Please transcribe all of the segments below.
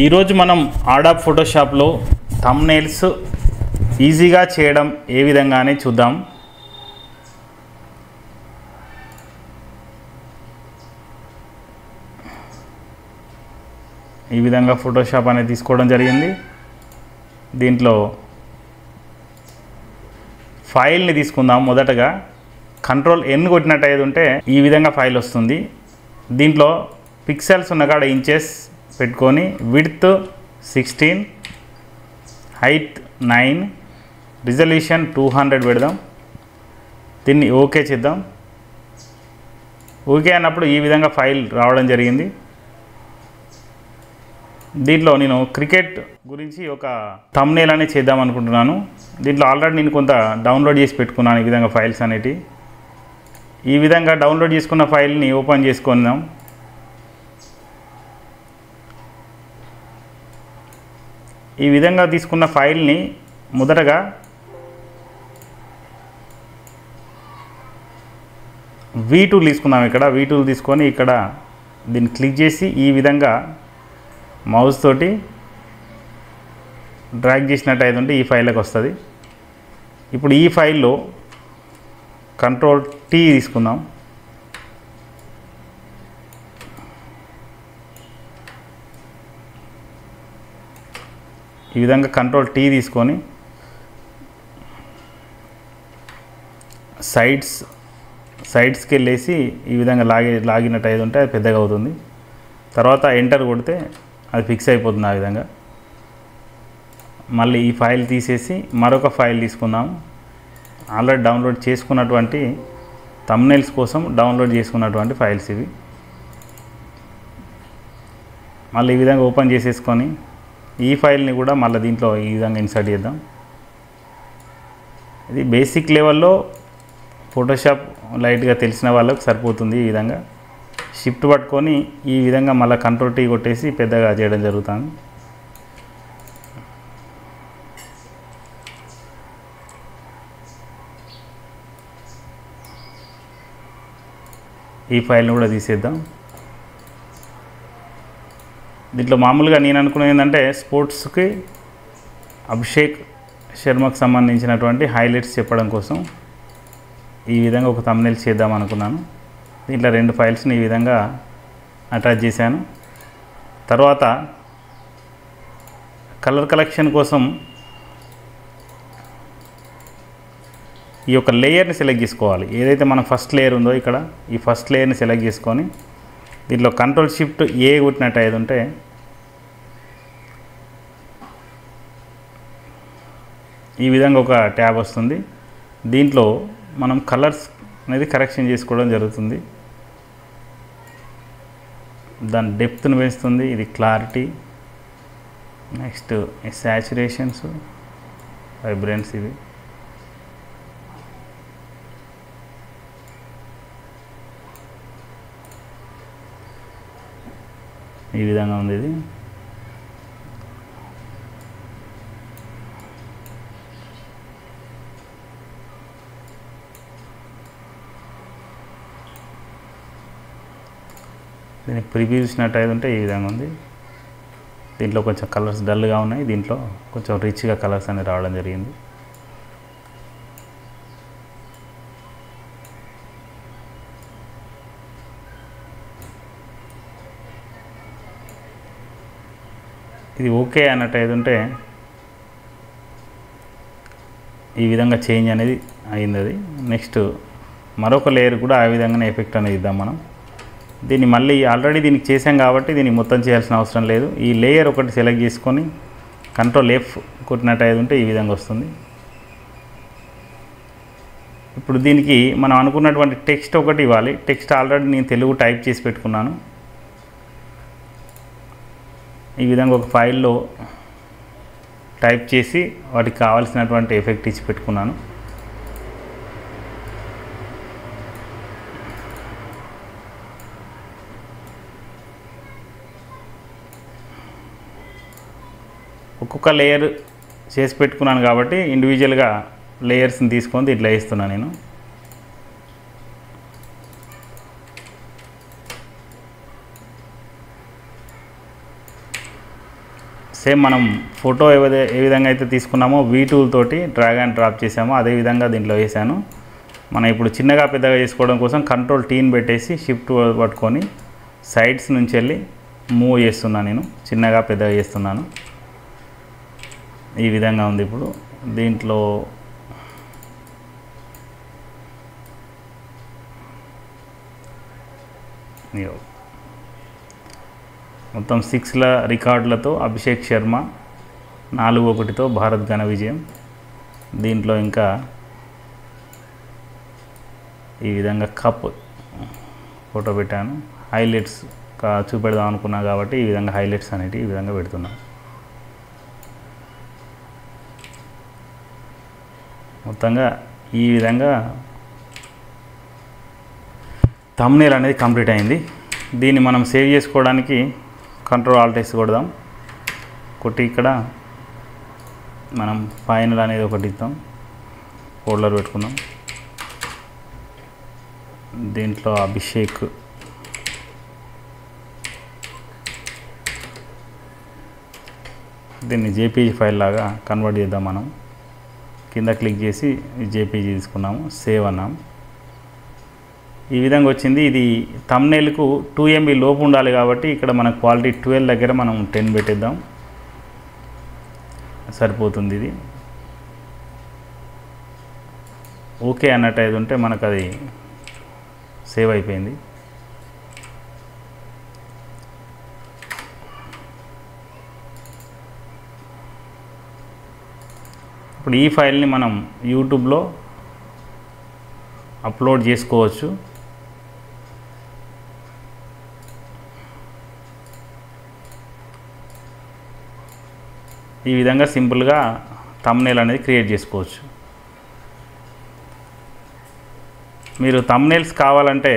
ఈరోజు మనం Adobe ఫోటోషాప్లో thumbnails ఈజీగా చేయడం ఏ విధంగానే చూద్దాం. ఈ విధంగా ఫోటోషాప్ అనేది తీసుకోవడం జరిగింది. దీంట్లో ఫైల్ని తీసుకుందాం. మొదటగా Ctrl+N కొట్టినట్టయితే ఉంటే ఈ విధంగా ఫైల్ వస్తుంది. దీంట్లో పిక్సెల్స్ ఉన్న కాడ ఇంచెస్ పెట్టుకొని విడ్త్ 16, హైట్ 9, రిజల్యూషన్ 200 పెడదాం. దీన్ని ఓకే చేద్దాం. ఓకే అన్నప్పుడు ఈ విధంగా ఫైల్ రావడం జరిగింది. దీంట్లో నేను క్రికెట్ గురించి ఒక థంబ్నెయిల్ అనేది చేద్దాం అనుకుంటున్నాను. దీంట్లో ఆల్రెడీ నేను కొంత డౌన్లోడ్ చేసి పెట్టుకున్నాను ఈ విధంగా ఫైల్స్ అనేటివి. ఈ విధంగా డౌన్లోడ్ చేసుకున్న ఫైల్ని ఓపెన్ చేసుకుందాం. ఈ విధంగా తీసుకున్న ఫైల్ని మొదటగా V2 తీసుకుందాం. ఇక్కడ V2 తీసుకొని ఇక్కడ దీన్ని క్లిక్ చేసి ఈ విధంగా మౌస్ తోటి డ్రాగ్ చేసినట్టయితే ఉంటే ఈ ఫైల్లోకి వస్తుంది. ఇప్పుడు ఈ ఫైల్లో Ctrl+T తీసుకుందాం. ఈ విధంగా Ctrl+T తీసుకొని సైడ్స్కి వెళ్ళేసి ఈ విధంగా లాగినట్టయితే ఉంటే అది పెద్దగా అవుతుంది. తర్వాత ఎంటర్ కొడితే అది ఫిక్స్ అయిపోతుంది. ఆ విధంగా మళ్ళీ ఈ ఫైల్ తీసేసి మరొక ఫైల్ తీసుకుందాం. ఆల్రెడీ డౌన్లోడ్ చేసుకున్నటువంటి థంబ్నెయిల్స్ కోసం డౌన్లోడ్ చేసుకున్నటువంటి ఫైల్స్ ఇవి. మళ్ళీ ఈ విధంగా ఓపెన్ చేసేసుకొని ఈ ఫైల్ని కూడా మళ్ళీ దీంట్లో ఈ విధంగా ఇన్సర్ట్ చేద్దాం. ఇది బేసిక్ లెవెల్లో ఫోటోషాప్ లైట్గా తెలిసిన వాళ్ళకు సరిపోతుంది. ఈ విధంగా షిఫ్ట్ పట్టుకొని ఈ విధంగా మళ్ళీ Ctrl+T కొట్టేసి పెద్దగా చేయడం జరుగుతుంది. ఈ ఫైల్ని కూడా తీసేద్దాం. దీంట్లో మామూలుగా నేను అనుకునేది ఏంటంటే స్పోర్ట్స్కి అభిషేక్ శర్మకు సంబంధించినటువంటి హైలైట్స్ చెప్పడం కోసం ఈ విధంగా ఒక థంబ్నెయిల్ చేద్దాం అనుకున్నాను. దీంట్లో 2 ఫైల్స్ని ఈ విధంగా అటాచ్ చేశాను. తర్వాత కలర్ కలెక్షన్ కోసం ఈ యొక్క లేయర్ని సెలెక్ట్ చేసుకోవాలి. ఏదైతే మన ఫస్ట్ లేయర్ ఉందో ఇక్కడ ఈ ఫస్ట్ లేయర్ని సెలెక్ట్ చేసుకొని దీంట్లో Ctrl+Shift+A కొట్టినట్టయితే ఉంటే ఈ విధంగా ఒక ట్యాబ్ వస్తుంది. దీంట్లో మనం కలర్స్ అనేది కరెక్షన్ చేసుకోవడం జరుగుతుంది. దాని డెప్త్ను పెంచుతుంది. ఇది క్లారిటీ, నెక్స్ట్ సాచురేషన్స్, వైబ్రెన్స్. ఇవి ఈ విధంగా ఉంది. ఇది దీనికి ప్రివ్యూ చూసినట్టయితే ఉంటే ఈ విధంగా ఉంది. దీంట్లో కొంచెం కలర్స్ డల్గా ఉన్నాయి. దీంట్లో కొంచెం రిచ్గా కలర్స్ అనేవి రావడం జరిగింది. ఇది ఓకే అన్నట్టయితే ఉంటే ఈ విధంగా చేంజ్ అనేది అయింది. అది నెక్స్ట్ మరొక లేయర్ కూడా ఆ విధంగానే ఎఫెక్ట్ అనేది ఇద్దాం మనం. దీన్ని మళ్ళీ ఆల్రెడీ దీనికి చేసాం కాబట్టి దీన్ని మొత్తం చేయాల్సిన అవసరం లేదు. ఈ లేయర్ ఒకటి సెలెక్ట్ చేసుకొని Ctrl+F కొట్టినట్టయితే ఉంటే ఈ విధంగా వస్తుంది. ఇప్పుడు దీనికి మనం అనుకున్నటువంటి టెక్స్ట్ ఒకటి ఇవ్వాలి. టెక్స్ట్ ఆల్రెడీ నేను తెలుగు టైప్ చేసి పెట్టుకున్నాను. ఈ విధంగా ఒక ఫైల్లో టైప్ చేసి వాటికి కావాల్సినటువంటి ఎఫెక్ట్ ఇచ్చి పెట్టుకున్నాను. ఒక్కొక్క లేయర్ చేసి పెట్టుకున్నాను కాబట్టి ఇండివిజువల్గా లేయర్స్ని తీసుకొని ఇట్లా వేస్తున్నాను నేను. సేమ్ మనం ఫోటో ఏ విధంగా అయితే తీసుకున్నామో V2 తోటి డ్రాగ్ అండ్ డ్రాప్ చేసామో అదే విధంగా దీంట్లో వేసాను. మనం ఇప్పుడు చిన్నగా పెద్దగా చేసుకోవడం కోసం Ctrl+T పెట్టేసి షిఫ్ట్ పట్టుకొని సైడ్స్ నుంచి వెళ్ళి మూవ్ చేస్తున్నాను. నేను చిన్నగా పెద్దగా చేస్తున్నాను. ఈ విధంగా ఉంది. ఇప్పుడు దీంట్లో మొత్తం 6 రికార్డులతో అభిషేక్ శర్మ, 4-1తో భారత్ ఘన విజయం. దీంట్లో ఇంకా ఈ విధంగా కప్ ఫోటో పెట్టాను. హైలైట్స్ చూపెడదాం అనుకున్నా కాబట్టి ఈ విధంగా హైలైట్స్ అనేవి ఈ విధంగా పెడుతున్నాను. మొత్తంగా ఈ విధంగా థంబ్నెయిల్ అనేది కంప్లీట్ అయింది. దీన్ని మనం సేవ్ చేసుకోవడానికి Ctrl+Alt+S కొడదాం. కొట్టి ఇక్కడ మనం ఫైనల్ అనేది ఒకటి ఇద్దాం. ఫోల్డర్ పెట్టుకుందాం. దీంట్లో అభిషేక్ దీన్ని JPG ఫైల్ లాగా కన్వర్ట్ చేద్దాం. మనం కింద క్లిక్ చేసి JPG తీసుకున్నాము, సేవ్ అన్నాము. ఈ విధంగా వచ్చింది. ఇది థంబ్నెయిల్కు 2 MB లోపు ఉండాలి కాబట్టి ఇక్కడ మన క్వాలిటీ 12 దగ్గర మనం 10 పెట్టేద్దాం, సరిపోతుంది. ఇది ఓకే అన్నట్టు అయితే ఉంటే మనకు అది సేవ్ అయిపోయింది. ఇప్పుడు ఈ ఫైల్ని మనం యూట్యూబ్లో అప్లోడ్ చేసుకోవచ్చు. ఈ విధంగా సింపుల్గా థంబ్నెయిల్ అనేది క్రియేట్ చేసుకోవచ్చు. మీరు థంబ్నెయిల్స్ కావాలంటే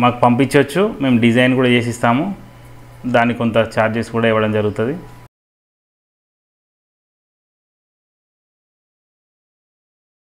మాకు పంపించవచ్చు, మేము డిజైన్ కూడా చేసి ఇస్తాము. దానికి కొంత ఛార్జెస్ కూడా ఇవ్వడం జరుగుతుంది.